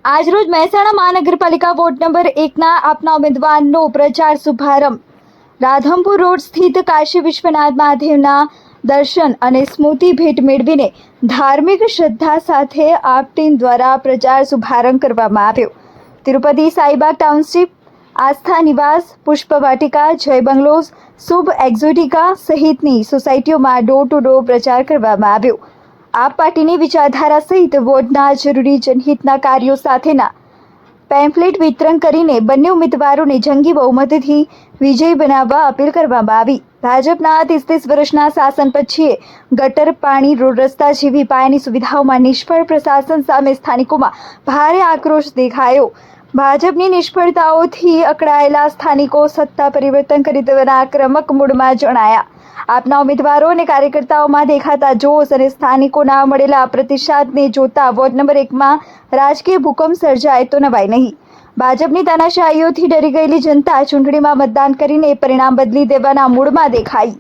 આજરોજ મહેસાણા મહાનગરપાલિકા ward number 1ના આપના ઉમેદવારનો પ્રચાર શુભારંભ રાધનપુર રોડ સ્થિત કાશી વિશ્વનાથ મહાદેવના દર્શન અને સ્મૃતિ ભેટ મેળવીને ધાર્મિક શ્રદ્ધા સાથે આપ ટીમ દ્વારા પ્રચાર શુભારંભ કરવામાં આવ્યો। તિરુપતિ સાઈબાગ ટાઉનશીપ, આસ્થા નિવાસ, પુષ્પ વાટિકા, જય બંગલોઝ, શુભ એક્ઝોટિકા સહિતની સોસાયટીઓમાં ડોર ટુ ડોર પ્રચાર કરવામાં આવ્યો। આપ પાર્ટીની વિચારધારા સહિત વોર્ડના જરૂરી જનહિતના કાર્યો સાથેના પેમ્ફલેટ વિતરણ કરીને બંને ઉમેદવારોને જંગી બહુમતીથી વિજયી બનાવવા અપીલ કરવામાં આવી। ભાજપના 30 વર્ષના શાસન પછી ગટર, પાણી, રોડ રસ્તા જેવી પાયાની સુવિધાઓમાં નિષ્ફળ પ્રશાસન સામે સ્થાનિકોમાં ભારે આક્રોશ દેખાયો। ભાજપની નિષ્ફળતાઓથી અકળાયેલા સ્થાનિકો સત્તા પરિવર્તન કરી દેવાના આક્રમક મૂડમાં જણાયા। આપના ઉમેદવારો અને કાર્યકર્તાઓમાં દેખાતા જોશ અને સ્થાનિકોના મળેલા પ્રતિસાદને જોતા વોર્ડ નંબર 1માં રાજકીય ભૂકંપ સર્જાય તો નવાઈ નહીં। ભાજપની તાનાશાહીઓથી ડરી ગયેલી જનતા ચૂંટણીમાં મતદાન કરીને પરિણામ બદલી દેવાના મૂડમાં દેખાઈ।